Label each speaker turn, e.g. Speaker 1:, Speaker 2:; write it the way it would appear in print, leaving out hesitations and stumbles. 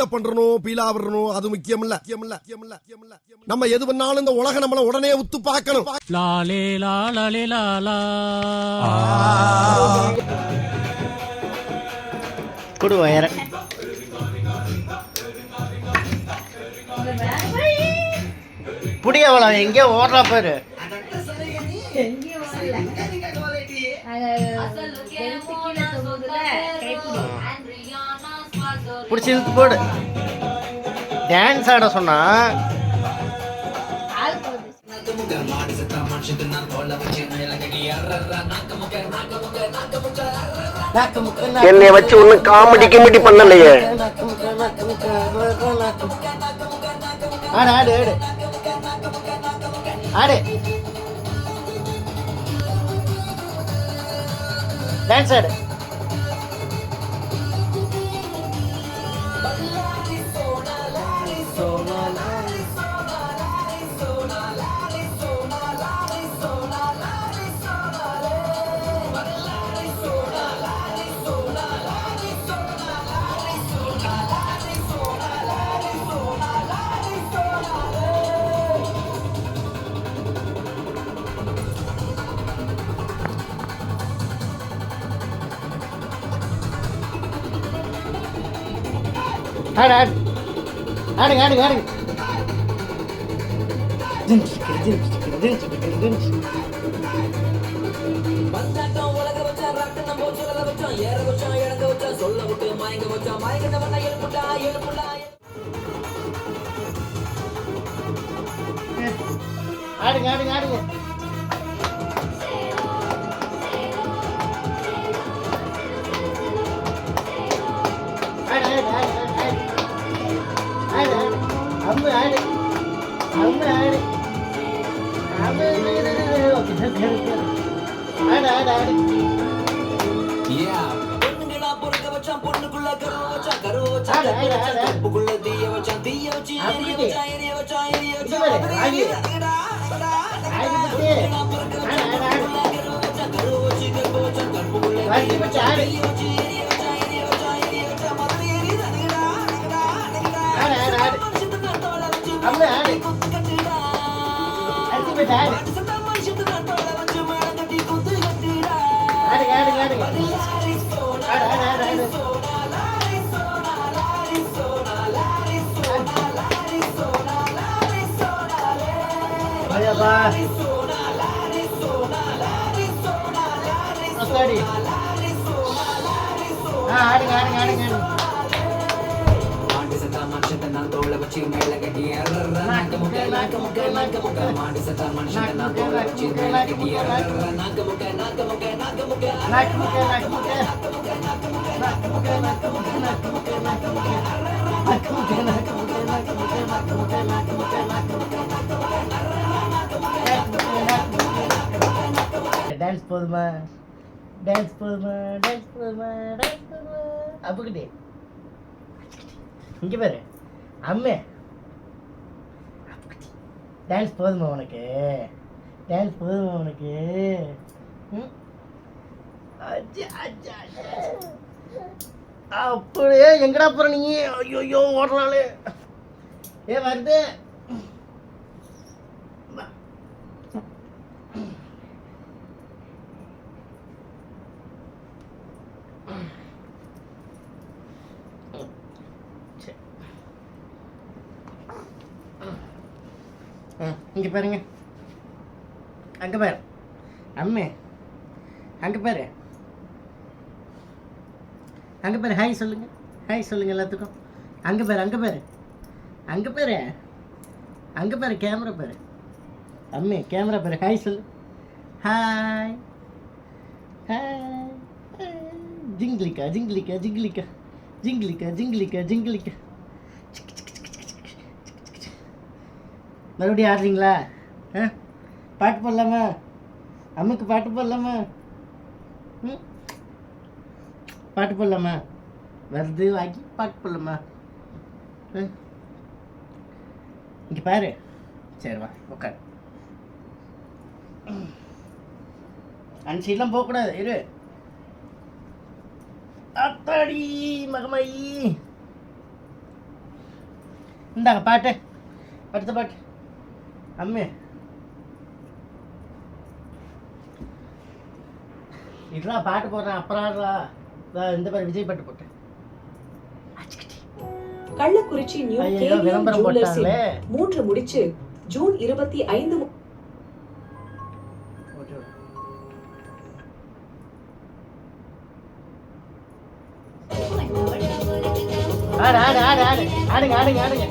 Speaker 1: Build up பண்றணும், Beela வரணும், அது முக்கியம் இல்ல. நம்ம எது பண்ணாலும் இந்த உலகம் நம்மள உடனே உத்து பார்க்கணும்.
Speaker 2: லாலே லாலே லாலா
Speaker 3: குடு வயர புடிய அவள எங்கே ஓடுறா பாரு. பிடிச்சி இழுத்து போடு. டான்ஸ் ஆட சொன்னா
Speaker 4: என்னை வச்சு ஒண்ணு காமெடி கிமெடி பண்ணலையே.
Speaker 3: ஆடு ஆடு ஆடு ஆடு டான்ஸ் ஆடு. ஆடு ஆடு ஆடுங்க ஆடுங்க ஆடுங்க. ஆடுங்க ஆடுங்க ஆடுங்க. ஆடு ஆடு ஆடு ஆடு ஆடு அம்மு ஆடு அம்மு ஆடு அம்மு ஆடு ஆடு ஆடு. ஆடுங்க ஆடுங்க ஆடுங்க. டான்ஸ் போதுமா டான்ஸ் போதுமா டான்ஸ் போதுமா டான்ஸ் போதுமா. அப்புக்கிட்டே இங்கே பாரு அம்மே. டான்ஸ் போதுமா உனக்கு டான்ஸ் போதுமா உனக்கு. அப்படியே எங்கடா போற நீ. ஐயோ ஓடுறாளே. ஏ வருது. இங்கே பாருங்க அங்கே பாரு அம்மே. அங்கே பாரு அங்கே பாரு. ஹாய் சொல்லுங்க ஹாய் சொல்லுங்க எல்லாத்துக்கும். அங்கே பாரு அங்கே பாரு அங்கே பாரு அங்கே பாரு. கேமரா பாரு அம்மே கேமரா பாரு. ஹாய் சொல்லு. Hi hi. ஜிங்கிலிக்கா ஜிங்கிலிக்கா ஜிங்கிலிக்கா ஜிங்கிலிக்கா ஜிங்கிலிக்கா ஜிங்கிலிக்கா. மறுபடியும் ஆடுறீங்களா? பாட்டு போடலாமா? அம்முக்கு பாட்டு போடலாமா? பாட்டு போடலாமா? வருது வாங்கி பாட்டு போடலாமா? இங்கே பாரு. சரி வா உட்காரு. அந்த சைட்லாம் போகக்கூடாது. இரு. அத்தாடி மகமாயி இந்தாங்க பாட்டு, அடுத்த பாட்டு. அம்மே இதெல்லாம் பாட்டு போடுறேன், அப்புறம் ஆடுறா. இந்த மாதிரி விஜய் பாட்டு போட்டேன்.
Speaker 5: கள்ளக்குறிச்சி நியூ
Speaker 3: ஐயோ,
Speaker 5: கேவிஎம்
Speaker 3: விளம்பரம்
Speaker 5: ஜுவல்லர்ஸின்
Speaker 3: போட்டாங்களே.
Speaker 5: 3 முடிச்சு ஜூன் 25
Speaker 3: ஆடு ஆடு ஆடு ஆடு ஆடுங்க ஆடுங்க ஆடுங்க